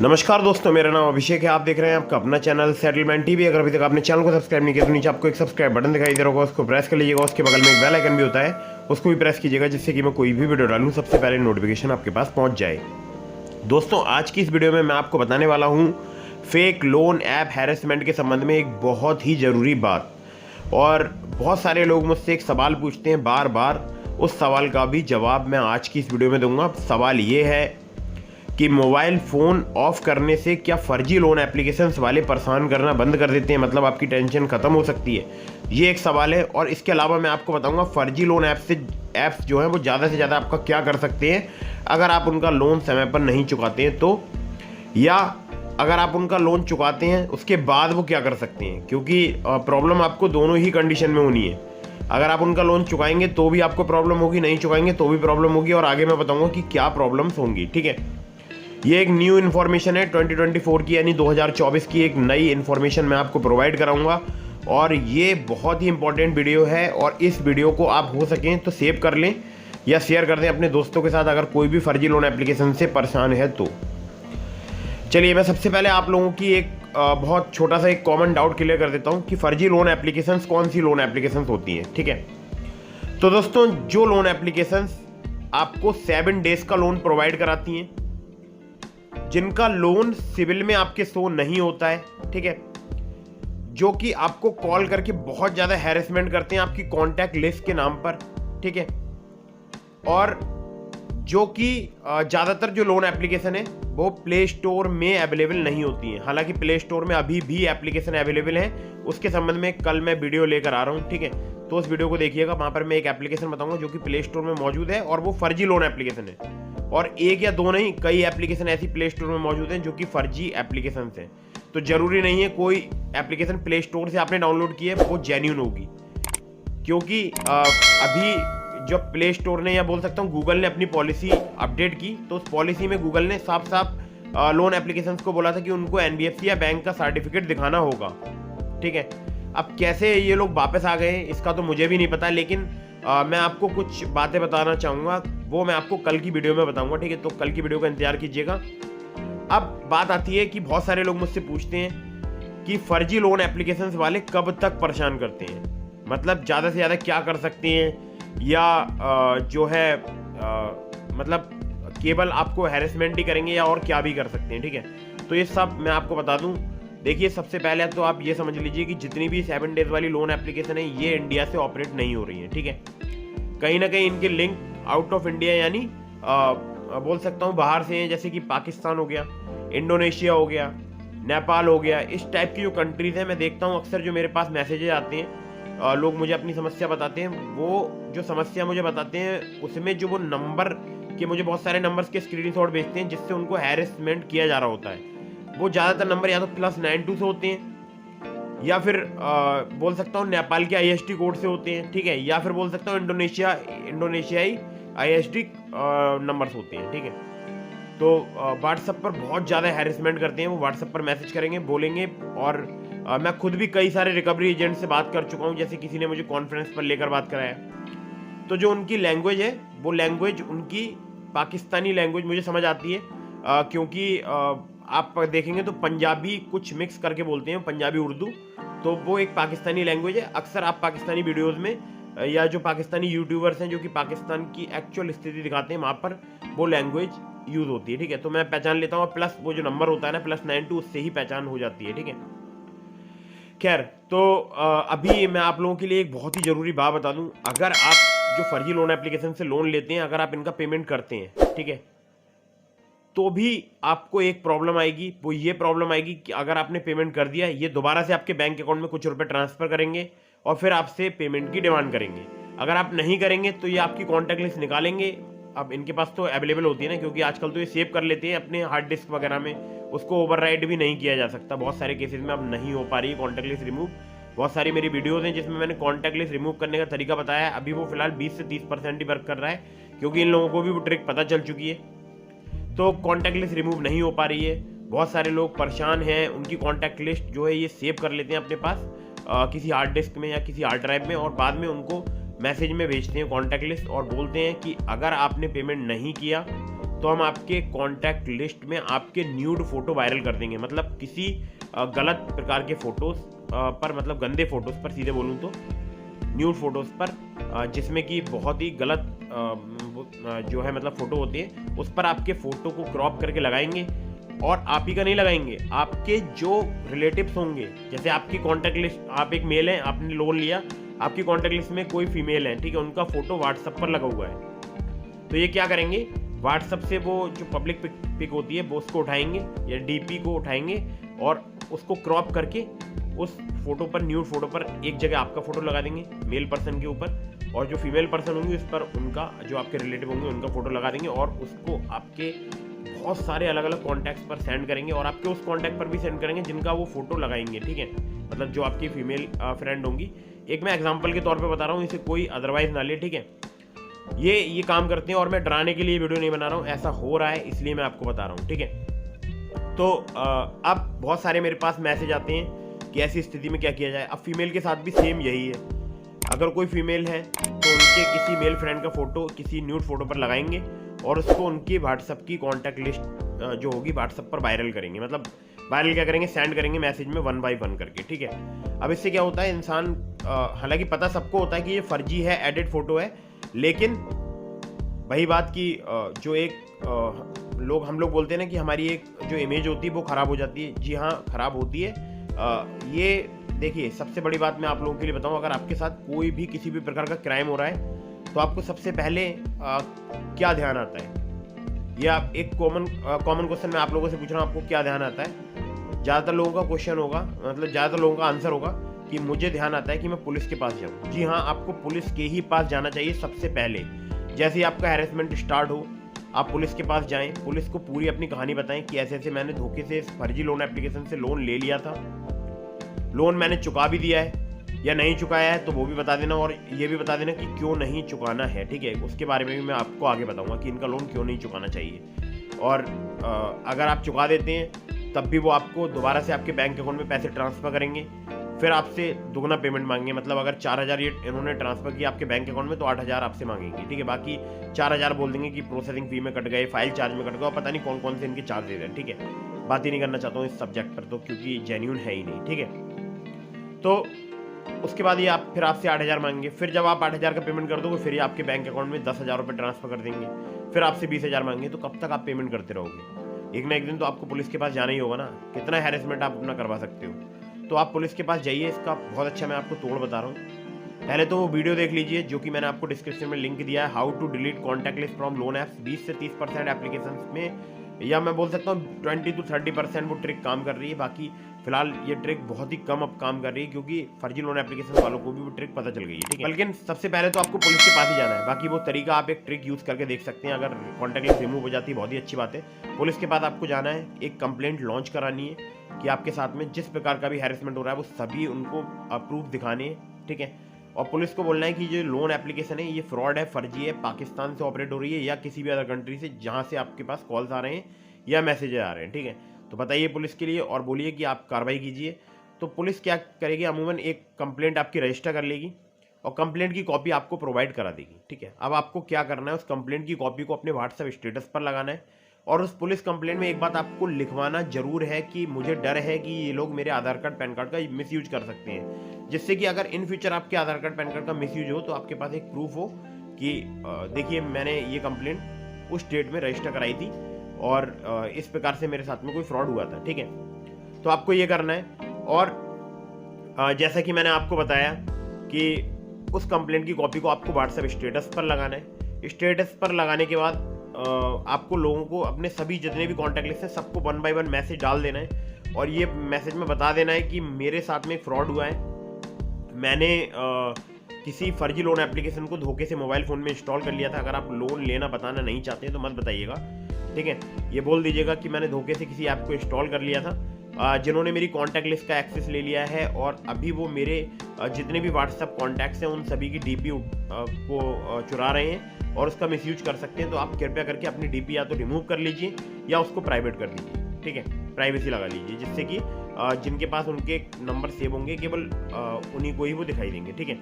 नमस्कार दोस्तों, मेरा नाम अभिषेक है। आप देख रहे हैं आपका अपना चैनल सेटलमेंट टीवी। अगर अभी तक आपने चैनल को सब्सक्राइब नहीं किया तो नीचे आपको एक सब्सक्राइब बटन दिखाई दे रहा होगा, उसको प्रेस कर लीजिएगा। उसके बगल में एक बेल आइकन भी होता है, उसको भी प्रेस कीजिएगा, जिससे कि मैं कोई भी वीडियो डालूं सबसे पहले नोटिफिकेशन आपके पास पहुंच जाए। दोस्तों, आज की इस वीडियो में मैं आपको बताने वाला हूँ फेक लोन ऐप हैरेसमेंट के संबंध में एक बहुत ही ज़रूरी बात। और बहुत सारे लोग मुझसे एक सवाल पूछते हैं बार बार, उस सवाल का भी जवाब मैं आज की इस वीडियो में दूंगा। सवाल ये है कि मोबाइल फ़ोन ऑफ करने से क्या फर्जी लोन एप्लीकेशंस वाले परेशान करना बंद कर देते हैं, मतलब आपकी टेंशन ख़त्म हो सकती है। ये एक सवाल है। और इसके अलावा मैं आपको बताऊंगा फर्जी लोन ऐप्स जो हैं वो ज़्यादा से ज़्यादा आपका क्या कर सकते हैं अगर आप उनका लोन समय पर नहीं चुकाते हैं तो, या अगर आप उनका लोन चुकाते हैं उसके बाद वो क्या कर सकते हैं, क्योंकि प्रॉब्लम आपको दोनों ही कंडीशन में होनी है। अगर आप उनका लोन चुकाएंगे तो भी आपको प्रॉब्लम होगी, नहीं चुकाएंगे तो भी प्रॉब्लम होगी, और आगे मैं बताऊंगा कि क्या प्रॉब्लम्स होंगी। ठीक है, ये एक न्यू इन्फॉर्मेशन है 2024 की, यानी 2024 की एक नई इन्फॉर्मेशन मैं आपको प्रोवाइड कराऊंगा। और ये बहुत ही इंपॉर्टेंट वीडियो है, और इस वीडियो को आप हो सकें तो सेव कर लें या शेयर कर दें अपने दोस्तों के साथ, अगर कोई भी फर्जी लोन एप्लीकेशन से परेशान है तो। चलिए, मैं सबसे पहले आप लोगों की एक बहुत छोटा सा एक कॉमन डाउट क्लियर कर देता हूँ कि फर्जी लोन एप्लीकेशंस कौन सी लोन एप्लीकेशंस होती हैं। ठीक है, तो दोस्तों, जो लोन एप्लीकेशंस आपको 7 डेज का लोन प्रोवाइड कराती हैं, जिनका लोन सिविल में आपके शो नहीं होता है, ठीक है, जो कि आपको कॉल करके बहुत ज़्यादा हैरेसमेंट करते हैं आपकी कॉन्टैक्ट लिस्ट के नाम पर, ठीक है, और जो कि ज़्यादातर जो लोन एप्लीकेशन है वो प्ले स्टोर में अवेलेबल नहीं होती हैं। हालांकि प्ले स्टोर में अभी भी एप्लीकेशन अवेलेबल है, उसके संबंध में कल मैं वीडियो लेकर आ रहा हूँ। ठीक है, तो उस वीडियो को देखिएगा, वहाँ पर मैं एक एप्लीकेशन बताऊँगा जो कि प्ले स्टोर में मौजूद है, और वो फर्जी लोन एप्लीकेशन है। और एक या दो नहीं, कई एप्लीकेशन ऐसी प्ले स्टोर में मौजूद हैं जो कि फर्जी एप्लीकेशन हैं। तो ज़रूरी नहीं है कोई एप्लीकेशन प्ले स्टोर से आपने डाउनलोड की है वो जेन्युइन होगी, क्योंकि अभी जब प्ले स्टोर ने, या बोल सकता हूँ गूगल ने अपनी पॉलिसी अपडेट की, तो उस पॉलिसी में गूगल ने साफ साफ लोन एप्लीकेशंस को बोला था कि उनको एनबीएफसी या बैंक का सर्टिफिकेट दिखाना होगा। ठीक है, अब कैसे ये लोग वापस आ गए इसका तो मुझे भी नहीं पता, लेकिन मैं आपको कुछ बातें बताना चाहूँगा, वो मैं आपको कल की वीडियो में बताऊँगा। ठीक है, तो कल की वीडियो का इंतजार कीजिएगा। अब बात आती है कि बहुत सारे लोग मुझसे पूछते हैं कि फर्जी लोन एप्लीकेशंस वाले कब तक परेशान करते हैं, मतलब ज़्यादा से ज़्यादा क्या कर सकते हैं, या जो है मतलब केवल आपको हैरेसमेंट ही करेंगे या और क्या भी कर सकते हैं। ठीक है, तो ये सब मैं आपको बता दूं। देखिए, सबसे पहले तो आप ये समझ लीजिए कि जितनी भी 7 डेज वाली लोन एप्लीकेशन है ये इंडिया से ऑपरेट नहीं हो रही है। ठीक है, कहीं ना कहीं इनके लिंक आउट ऑफ इंडिया, यानी बोल सकता हूँ बाहर से हैं, जैसे कि पाकिस्तान हो गया, इंडोनेशिया हो गया, नेपाल हो गया, इस टाइप की जो कंट्रीज़ हैं। मैं देखता हूँ अक्सर जो मेरे पास मैसेजेस आते हैं, लोग मुझे अपनी समस्या बताते हैं, वो जो समस्या मुझे बताते हैं उसमें जो वो नंबर के, मुझे बहुत सारे नंबर्स के स्क्रीनशॉट भेजते हैं जिससे उनको हैरेसमेंट किया जा रहा होता है। वो ज़्यादातर नंबर या तो +92 से होते हैं, या फिर बोल सकता हूँ नेपाल के ISD कोड से होते हैं। ठीक है, या फिर बोल सकता हूँ इंडोनेशियाई ISD नंबर्स होते हैं। ठीक है, तो व्हाट्सएप पर बहुत ज़्यादा हैरेसमेंट करते हैं। वो व्हाट्सएप पर मैसेज करेंगे, बोलेंगे, और मैं खुद भी कई सारे रिकवरी एजेंट से बात कर चुका हूँ, जैसे किसी ने मुझे कॉन्फ्रेंस पर लेकर बात कराया। तो जो उनकी लैंग्वेज है वो लैंग्वेज उनकी पाकिस्तानी लैंग्वेज मुझे समझ आती है, क्योंकि आप देखेंगे तो पंजाबी कुछ मिक्स करके बोलते हैं, पंजाबी उर्दू, तो वो एक पाकिस्तानी लैंग्वेज है। अक्सर आप पाकिस्तानी वीडियोज़ में या जो पाकिस्तानी यूट्यूबर्स हैं जो कि पाकिस्तान की एक्चुअल स्थिति दिखाते हैं, वहाँ पर वो लैंग्वेज यूज़ होती है। ठीक है, तो मैं पहचान लेता हूँ, प्लस वो जो नंबर होता है ना +92, उससे ही पहचान हो जाती है। ठीक है, खैर, तो अभी मैं आप लोगों के लिए एक बहुत ही ज़रूरी बात बता दूं। अगर आप जो फर्जी लोन एप्लीकेशन से लोन लेते हैं, अगर आप इनका पेमेंट करते हैं, ठीक है, तो भी आपको एक प्रॉब्लम आएगी। वो ये प्रॉब्लम आएगी कि अगर आपने पेमेंट कर दिया, ये दोबारा से आपके बैंक अकाउंट में कुछ रुपए ट्रांसफ़र करेंगे और फिर आपसे पेमेंट की डिमांड करेंगे। अगर आप नहीं करेंगे तो ये आपकी कॉन्टैक्ट लिस्ट निकालेंगे। अब इनके पास तो अवेलेबल होती है ना, क्योंकि आजकल तो ये सेव कर लेते हैं अपने हार्ड डिस्क वगैरह में, उसको ओवरराइड भी नहीं किया जा सकता। बहुत सारे केसेस में अब नहीं हो पा रही है कॉन्टैक्ट लिस्ट रिमूव। बहुत सारी मेरी वीडियोज़ हैं जिसमें मैंने कॉन्टैक्ट लिस्ट रिमूव करने का तरीका बताया है। अभी वो फिलहाल 20 से 30% ही वर्क कर रहा है, क्योंकि इन लोगों को भी वो ट्रिक पता चल चुकी है। तो कॉन्टैक्ट लिस्ट रिमूव नहीं हो पा रही है, बहुत सारे लोग परेशान हैं। उनकी कॉन्टैक्ट लिस्ट जो है ये सेव कर लेते हैं अपने पास किसी हार्ड डिस्क में या किसी हार्ड ड्राइव में, और बाद में उनको मैसेज में भेजते हैं कॉन्टैक्ट लिस्ट, और बोलते हैं कि अगर आपने पेमेंट नहीं किया तो हम आपके कॉन्टैक्ट लिस्ट में आपके न्यूड फोटो वायरल कर देंगे। मतलब किसी गलत प्रकार के फोटोज़ पर, मतलब गंदे फोटोज़ पर सीधे बोलूँ तो, न्यूड फोटोज़ पर जिसमें कि बहुत ही गलत जो है मतलब फ़ोटो होती है, उस पर आपके फ़ोटो को क्रॉप करके लगाएंगे। और आप ही का नहीं लगाएंगे, आपके जो रिलेटिव्स होंगे, जैसे आपकी कॉन्टैक्ट लिस्ट, आप एक मेल हैं, आपने लोन लिया, आपकी कॉन्टैक्ट लिस्ट में कोई फीमेल है, ठीक है, उनका फ़ोटो व्हाट्सएप पर लगा हुआ है, तो ये क्या करेंगे, व्हाट्सएप से वो जो पब्लिक पिक होती है वो उसको उठाएंगे या डीपी को उठाएंगे और उसको क्रॉप करके उस फोटो पर, न्यूड फोटो पर एक जगह आपका फोटो लगा देंगे मेल पर्सन के ऊपर, और जो फीमेल पर्सन होंगी उस पर उनका, जो आपके रिलेटिव होंगे उनका फोटो लगा देंगे और उसको आपके बहुत सारे अलग अलग कॉन्टैक्ट्स पर सेंड करेंगे और आपके उस कॉन्टैक्ट पर भी सेंड करेंगे जिनका वो फोटो लगाएंगे, ठीक है, मतलब जो आपकी फीमेल फ्रेंड होंगी। एक मैं एग्जांपल के तौर पे बता रहा हूँ, इसे कोई अदरवाइज ना ले, ठीक है। ये काम करते हैं और मैं डराने के लिए वीडियो नहीं बना रहा हूँ, ऐसा हो रहा है इसलिए मैं आपको बता रहा हूँ, ठीक है। तो अब बहुत सारे मेरे पास मैसेज आते हैं कि ऐसी स्थिति में क्या किया जाए। अब फीमेल के साथ भी सेम यही है, अगर कोई फीमेल है तो उनके किसी मेल फ्रेंड का फोटो किसी न्यूड फोटो पर लगाएंगे और उसको उनकी व्हाट्सएप की कॉन्टैक्ट लिस्ट जो होगी व्हाट्सएप पर वायरल करेंगे। मतलब वायरल क्या करेंगे, सेंड करेंगे मैसेज में 1 बाय 1 करके, ठीक है। अब इससे क्या होता है, इंसान हालांकि पता सबको होता है कि ये फर्जी है, एडिट फोटो है, लेकिन वही बात की जो एक हम लोग बोलते हैं ना कि हमारी एक जो इमेज होती है वो ख़राब हो जाती है। जी हाँ, ख़राब होती है। ये देखिए, सबसे बड़ी बात मैं आप लोगों के लिए बताऊं, अगर आपके साथ कोई भी किसी भी प्रकार का क्राइम हो रहा है तो आपको सबसे पहले क्या ध्यान आता है, ये आप एक कॉमन क्वेश्चन मैं आप लोगों से पूछ रहा हूँ, आपको क्या ध्यान आता है। ज़्यादातर लोगों का क्वेश्चन होगा, मतलब ज़्यादातर लोगों का आंसर होगा कि मुझे ध्यान आता है कि मैं पुलिस के पास जाऊँ। जी हाँ, आपको पुलिस के ही पास जाना चाहिए सबसे पहले। जैसे ही आपका हैरेसमेंट स्टार्ट हो, आप पुलिस के पास जाएं, पुलिस को पूरी अपनी कहानी बताएं कि ऐसे ऐसे मैंने धोखे से फर्जी लोन एप्लीकेशन से लोन ले लिया था, लोन मैंने चुका भी दिया है या नहीं चुकाया है तो वो भी बता देना, और ये भी बता देना कि क्यों नहीं चुकाना है, ठीक है। उसके बारे में भी मैं आपको आगे बताऊंगा कि इनका लोन क्यों नहीं चुकाना चाहिए। और अगर आप चुका देते हैं तब भी वो आपको दोबारा से आपके बैंक अकाउंट में पैसे ट्रांसफ़र करेंगे, फिर आपसे दुगना पेमेंट मांगेंगे। मतलब अगर 4,000 ये इन्होंने ट्रांसफ़र किया आपके बैंक अकाउंट में तो 8,000 आपसे मांगेंगे, ठीक है। बाकी 4,000 बोल देंगे कि प्रोसेसिंग फ़ी में कट गए, फाइल चार्ज में कट गए, और पता नहीं कौन कौन से इनके चार्ज दे रहे हैं, ठीक है। बात ही नहीं करना चाहता हूँ इस सब्जेक्ट पर तो, क्योंकि जेन्यून है ही नहीं, ठीक है। तो उसके बाद ये फिर आपसे 8,000 मांगेंगे, फिर जब आप 8,000 का पेमेंट कर दोगे फिर ये आपके बैंक अकाउंट में 10,000 रुपये ट्रांसफ़र कर देंगे, फिर आपसे 20,000 मांगेंगे। तो कब तक आप पेमेंट करते रहोगे? एक ना एक दिन तो आपको पुलिस के पास जाना ही होगा ना, कितना हैरेसमेंट आप अपना करवा सकते हो। तो आप पुलिस के पास जाइए, इसका बहुत अच्छा मैं आपको तोड़ बता रहा हूँ। पहले तो वो वीडियो देख लीजिए जो कि मैंने आपको डिस्क्रिप्शन में लिंक दिया है, how to delete contact list from loan apps. 20 से 30% एप्लीकेशन में, या मैं बोल सकता हूँ 20 to 30% वो ट्रिक काम कर रही है। बाकी फिलहाल ये ट्रिक बहुत ही कम अब काम कर रही है, क्योंकि फर्जी लोन एप्लीकेशन वालों को भी वो ट्रिक पता चल गई है, ठीक है। लेकिन सबसे पहले तो आपको पुलिस के पास ही जाना है। बाकी वो तरीका आप एक ट्रिक यूज़ करके देख सकते हैं। अगर कॉन्टैक्ट लिस्ट रिमूव हो जाती है बहुत ही अच्छी बात है। पुलिस के पास आपको जाना है, एक कंप्लेंट लॉन्च करानी है कि आपके साथ में जिस प्रकार का भी हैरेसमेंट हो रहा है वो सभी उनको प्रूफ दिखाने हैं, ठीक है। और पुलिस को बोलना है कि जो लोन एप्लीकेशन है ये फ्रॉड है, फर्जी है, पाकिस्तान से ऑपरेट हो रही है या किसी भी अदर कंट्री से जहाँ से आपके पास कॉल्स आ रहे हैं या मैसेज आ रहे हैं, ठीक है। तो बताइए पुलिस के लिए और बोलिए कि आप कार्रवाई कीजिए। तो पुलिस क्या करेगी, अमूमन एक कंप्लेंट आपकी रजिस्टर कर लेगी और कंप्लेंट की कॉपी आपको प्रोवाइड करा देगी, ठीक है। अब आपको क्या करना है, उस कंप्लेंट की कॉपी को अपने व्हाट्सएप स्टेटस पर लगाना है और उस पुलिस कंप्लेंट में एक बात आपको लिखवाना जरूर है कि मुझे डर है कि ये लोग मेरे आधार कार्ड पैन कार्ड का मिसयूज कर सकते हैं, जिससे कि अगर इन फ्यूचर आपके आधार कार्ड पैन कार्ड का मिसयूज हो तो आपके पास एक प्रूफ हो कि देखिए मैंने ये कंप्लेंट उस डेट में रजिस्टर कराई थी और इस प्रकार से मेरे साथ में कोई फ्रॉड हुआ था, ठीक है। तो आपको ये करना है। और जैसा कि मैंने आपको बताया कि उस कंप्लेंट की कॉपी को आपको व्हाट्सएप स्टेटस पर लगाना है। स्टेटस पर लगाने के बाद आपको लोगों को अपने सभी जितने भी कॉन्टैक्ट लिस्ट हैं सबको 1 by 1 मैसेज डाल देना है और ये मैसेज में बता देना है कि मेरे साथ में फ्रॉड हुआ है, मैंने किसी फर्जी लोन एप्लीकेशन को धोखे से मोबाइल फ़ोन में इंस्टॉल कर लिया था। अगर आप लोन लेना बताना नहीं चाहते तो मत बताइएगा, ठीक है। ये बोल दीजिएगा कि मैंने धोखे से किसी ऐप को इंस्टॉल कर लिया था, जिन्होंने मेरी कॉन्टैक्ट लिस्ट का एक्सेस ले लिया है और अभी वो मेरे जितने भी व्हाट्सएप कॉन्टैक्ट्स हैं उन सभी की डीपी को चुरा रहे हैं और उसका मिसयूज कर सकते हैं। तो आप कृपया करके अपनी डीपी या तो रिमूव कर लीजिए या उसको प्राइवेट कर दीजिए, ठीक है, प्राइवेसी लगा लीजिए, जिससे कि जिनके पास उनके नंबर सेव होंगे केवल उन्हीं को ही वो दिखाई देंगे, ठीक है।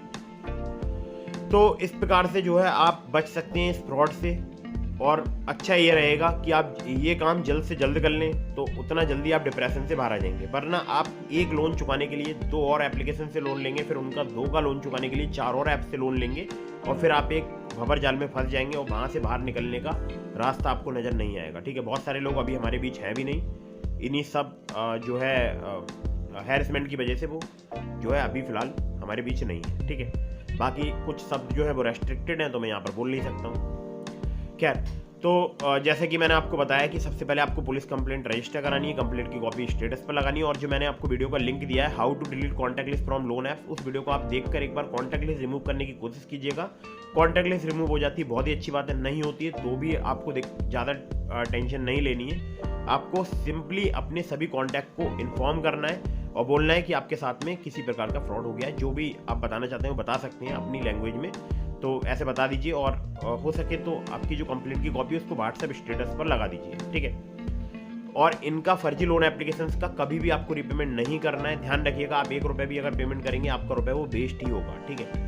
तो इस प्रकार से जो है आप बच सकते हैं इस फ्रॉड से। और अच्छा ये रहेगा कि आप ये काम जल्द से जल्द कर लें, तो उतना जल्दी आप डिप्रेशन से बाहर आ जाएंगे। वरना आप एक लोन चुकाने के लिए 2 और एप्लीकेशन से लोन लेंगे, फिर उनका 2 का लोन चुकाने के लिए 4 और ऐप से लोन लेंगे, और फिर आप एक भंवर जाल में फंस जाएंगे और वहाँ से बाहर निकलने का रास्ता आपको नज़र नहीं आएगा। ठीक है, बहुत सारे लोग अभी हमारे बीच हैं भी नहीं, इन्हीं सब जो है हैरेसमेंट की वजह से वो जो है अभी फ़िलहाल हमारे बीच नहीं है। ठीक है, बाकी कुछ शब्द जो है वो रेस्ट्रिक्टेड हैं, तो मैं यहाँ पर बोल नहीं सकता हूँ। खैर, तो जैसे कि मैंने आपको बताया कि सबसे पहले आपको पुलिस कंप्लेंट रजिस्टर करानी है, कंप्लेंट की कॉपी स्टेटस पर लगानी है, और जो मैंने आपको वीडियो का लिंक दिया है how to delete contact list from loan app, उस वीडियो को आप देखकर एक बार कॉन्टैक्ट लिस्ट रिमूव करने की कोशिश कीजिएगा। कॉन्टैक्ट लिस्ट रिमूव हो जाती है, बहुत ही अच्छी बात है। नहीं होती है तो भी आपको ज़्यादा टेंशन नहीं लेनी है। आपको सिंपली अपने सभी कॉन्टैक्ट को इन्फॉर्म करना है और बोलना है कि आपके साथ में किसी प्रकार का फ्रॉड हो गया है। जो भी आप बताना चाहते हैं वो बता सकते हैं अपनी लैंग्वेज में, तो ऐसे बता दीजिए। और हो सके तो आपकी जो कंप्लेंट की कॉपी है उसको व्हाट्सएप स्टेटस पर लगा दीजिए। ठीक है, और इनका फर्जी लोन एप्लीकेशंस का कभी भी आपको रीपेमेंट नहीं करना है। ध्यान रखिएगा, आप 1 रुपये भी अगर पेमेंट करेंगे आपका रुपये वो वेस्ट ही होगा। ठीक है,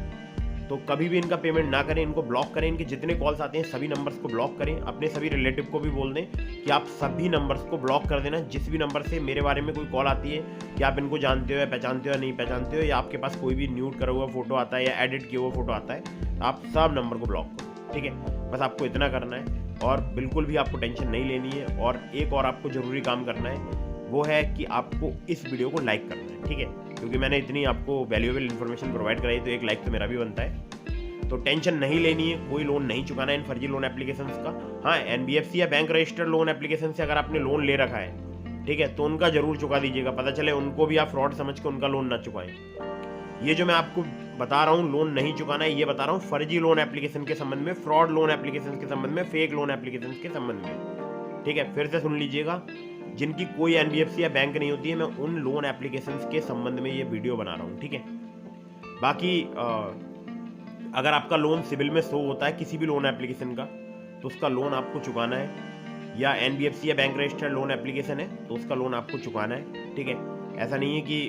तो कभी भी इनका पेमेंट ना करें, इनको ब्लॉक करें। इनके जितने कॉल्स आते हैं सभी नंबर्स को ब्लॉक करें। अपने सभी रिलेटिव को भी बोल दें कि आप सभी नंबर्स को ब्लॉक कर देना। जिस भी नंबर से मेरे बारे में कोई कॉल आती है कि आप इनको जानते हो या पहचानते हो या नहीं पहचानते हो, या आपके पास कोई भी न्यूड करा हुआ फोटो आता है या एडिट किया हुआ फोटो आता है, तो आप सब नंबर को ब्लॉक करो। ठीक है, बस आपको इतना करना है और बिल्कुल भी आपको टेंशन नहीं लेनी है। और एक और आपको ज़रूरी काम करना है, वो है कि आपको इस वीडियो को लाइक करना है। ठीक है, क्योंकि मैंने इतनी आपको वैल्यूएबल इन्फॉर्मेशन प्रोवाइड कराई, तो एक लाइक तो मेरा भी बनता है। तो टेंशन नहीं लेनी है, कोई लोन नहीं चुकाना है इन फर्जी लोन एप्लीकेशंस का। हाँ, एनबीएफसी या बैंक रजिस्टर्ड लोन एप्लीकेशन से अगर आपने लोन ले रखा है, ठीक है, तो उनका जरूर चुका दीजिएगा। पता चले उनको भी आप फ्रॉड समझ के उनका लोन ना चुकाएं। ये जो मैं आपको बता रहा हूँ लोन नहीं चुकाना है, ये बता रहा हूँ फर्जी लोन एप्लीकेशन के संबंध में, फ्रॉड लोन एप्लीकेशन के संबंध में, फेक लोन एप्लीकेशन के संबंध में। ठीक है, फिर से सुन लीजिएगा, जिनकी कोई एनबीएफसी या बैंक नहीं होती है, मैं उन लोन एप्लीकेशन के संबंध में ये वीडियो बना रहा हूँ। ठीक है, बाकी अगर आपका लोन सिविल में शो होता है किसी भी लोन एप्लीकेशन का, तो उसका लोन आपको चुकाना है। या एनबीएफसी या बैंक रजिस्टर्ड लोन एप्लीकेशन है तो उसका लोन आपको चुकाना है। ठीक है, ऐसा नहीं है कि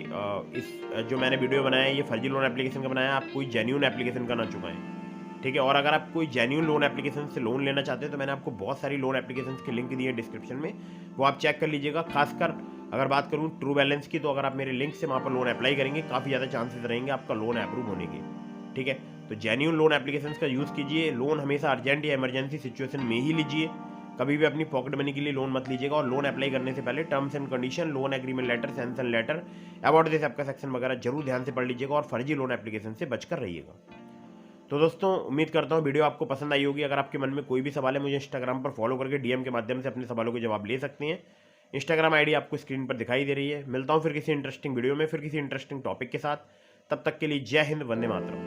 इस जो मैंने वीडियो बनाया है ये फर्जी लोन एप्लीकेशन का बनाया है, आप कोई जेन्यून एप्लीकेशन का ना चुकाएं। ठीक है, और अगर आप कोई जेन्यून लोन एप्लीकेशन से लोन लेना चाहते हैं तो मैंने आपको बहुत सारी लोन एप्लीकेशन के लिंक दिए डिस्क्रिप्शन में, वो आप चेक कर लीजिएगा। खासकर अगर बात करूँ ट्रू बैलेंस की, तो अगर आप मेरे लिंक से वहाँ पर लोन अप्लाई करेंगे काफ़ी ज़्यादा चांसेस रहेंगे आपका लोन अप्रूव होने के। ठीक है, तो जेन्यून लोन एप्लीकेशंस का यूज़ कीजिए। लोन हमेशा अर्जेंट या इमरजेंसी सिचुएशन में ही लीजिए, कभी भी अपनी पॉकेट मनी के लिए लोन मत लीजिएगा। और लोन अप्लाई करने से पहले terms and condition, loan agreement letter, sanction letter, about this आपका सेक्शन वगैरह जरूर ध्यान से पढ़ लीजिएगा और फर्जी लोन एप्लीकेशन से बचकर रहिएगा। तो दोस्तों, उम्मीद करता हूँ वीडियो आपको पसंद आई होगी। अगर आपके मन में कोई भी सवाल है, मुझे इंस्टाग्राम पर फॉलो करके डीएम के माध्यम से अपने सवालों के जवाब ले सकते हैं। इंस्टाग्राम आईडी आपको स्क्रीन पर दिखाई दे रही है। मिलता हूँ फिर किसी इंटरेस्टिंग वीडियो में, फिर किसी इंटरेस्टिंग टॉपिक के साथ। तब तक के लिए जय हिंद, वंदे मातरम।